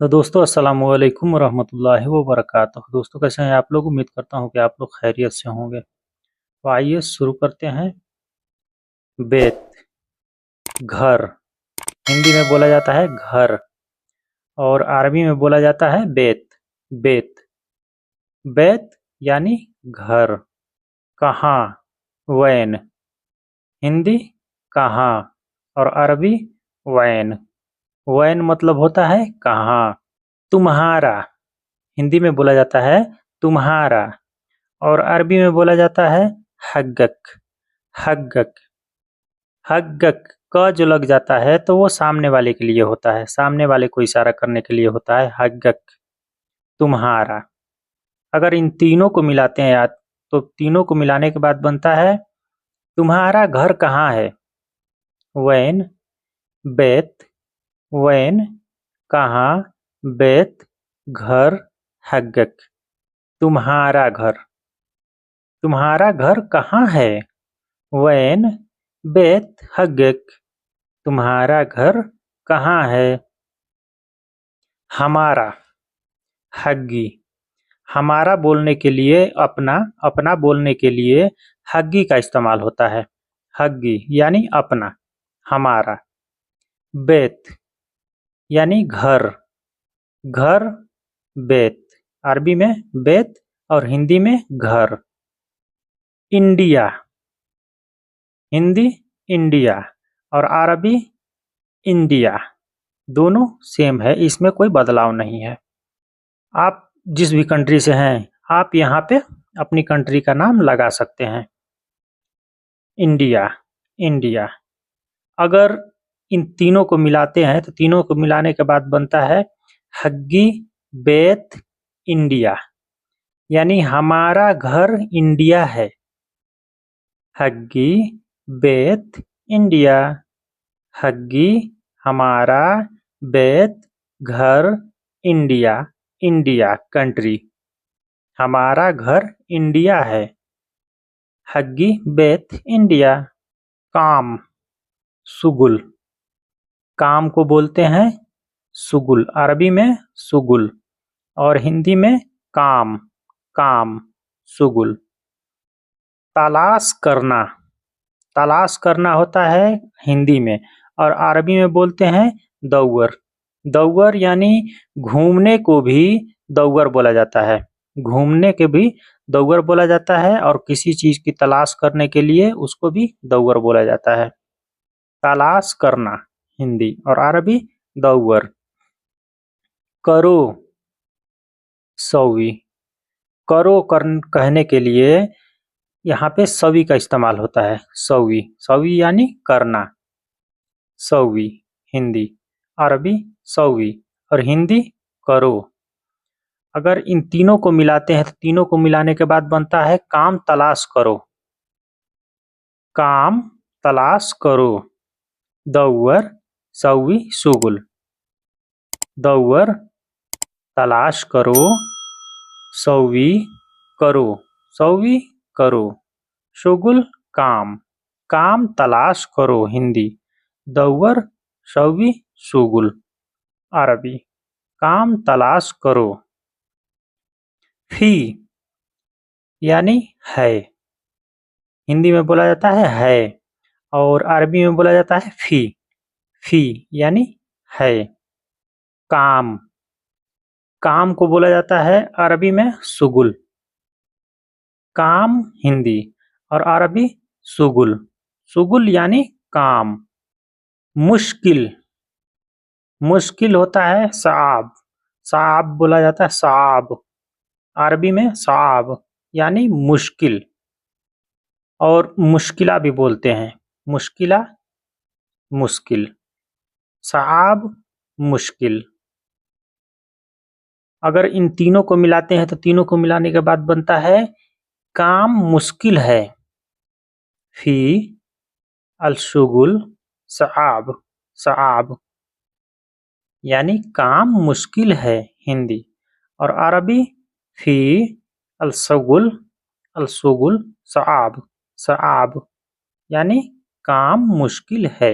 तो दोस्तों अस्सलाम वालेकुम रहमतुल्लाहि व बरकातुहू। दोस्तों कैसे हैं आप लोग? उम्मीद करता हूँ कि आप लोग खैरियत से होंगे। तो आइए शुरू करते हैं। बेत, घर। हिंदी में बोला जाता है घर और अरबी में बोला जाता है बेत। बेत, बेत यानी घर। कहाँ, वैन। हिंदी कहाँ और अरबी वैन। वैन मतलब होता है कहाँ। तुम्हारा, हिंदी में बोला जाता है तुम्हारा और अरबी में बोला जाता है हग्गक। हग्गक, हग्गक क जो लग जाता है तो वो सामने वाले के लिए होता है, सामने वाले को इशारा करने के लिए होता है हग्गक। तुम्हारा। अगर इन तीनों को मिलाते हैं याद, तो तीनों को मिलाने के बाद बनता है तुम्हारा घर कहाँ है। वैन, बेत, वैन, कहाँ, बेत, घर, हग्गक। तुम्हारा घर। तुम्हारा घर कहाँ है। वैन, बेत, हग्गक। तुम्हारा घर कहाँ है। हमारा, हग्गी। हमारा बोलने के लिए अपना, अपना बोलने के लिए हग्गी का इस्तेमाल होता है। हग्गी यानी अपना, हमारा। बेत यानी घर, घर, बेत। अरबी में बेत और हिंदी में घर। इंडिया, हिंदी इंडिया और अरबी इंडिया। दोनों सेम है, इसमें कोई बदलाव नहीं है। आप जिस भी कंट्री से हैं, आप यहाँ पे अपनी कंट्री का नाम लगा सकते हैं। India, India. अगर इन तीनों को मिलाते हैं तो तीनों को मिलाने के बाद बनता है हग्गी बेत इंडिया, यानी हमारा घर इंडिया है। हग्गी बेत इंडिया। हग्गी हमारा, बेत घर, इंडिया, इंडिया कंट्री। हमारा घर इंडिया है। हग्गी बेत इंडिया। काम, सुगुल। काम को बोलते हैं सुगुल। अरबी में सुगुल और हिंदी में काम, काम, सुगुल। तलाश करना, तलाश करना होता है हिंदी में और अरबी में बोलते हैं दौवर। दौवर यानी घूमने को भी दौवर बोला जाता है। घूमने के भी दौवर बोला जाता है और किसी चीज की तलाश करने के लिए उसको भी दौवर बोला जाता है। तलाश करना हिंदी और अरबी दौवर। करो, सवी। करो कहने के लिए यहाँ पे सवी का इस्तेमाल होता है। सवी, सवी यानी करना। सवी हिंदी, अरबी सवी और हिंदी करो। अगर इन तीनों को मिलाते हैं तो तीनों को मिलाने के बाद बनता है काम तलाश करो। काम तलाश करो। दौवर, सवी, सुगुल। दौवर तलाश करो, सवी करो, सवी करो, शुगुल काम। काम तलाश करो हिंदी, दौवर, सवी, शुगुल अरबी। काम तलाश करो। फी यानी है। हिंदी में बोला जाता है और अरबी में बोला जाता है फी। फी यानी है। काम, काम को बोला जाता है अरबी में शुगुल। काम हिंदी और अरबी शुगुल। शुगुल यानी काम। मुश्किल, मुश्किल होता है साब। साब बोला जाता है साब। अरबी में साब यानी मुश्किल और मुश्किला भी बोलते हैं। मुश्किला, मुश्किल। साब, मुश्किल। अगर इन तीनों को मिलाते हैं तो तीनों को मिलाने के बाद बनता है काम मुश्किल है। फी अलशुगुल साब, साब यानी काम मुश्किल है हिंदी और अरबी फी अलशुगुल, अलशुगुल साब, साब यानी काम मुश्किल है।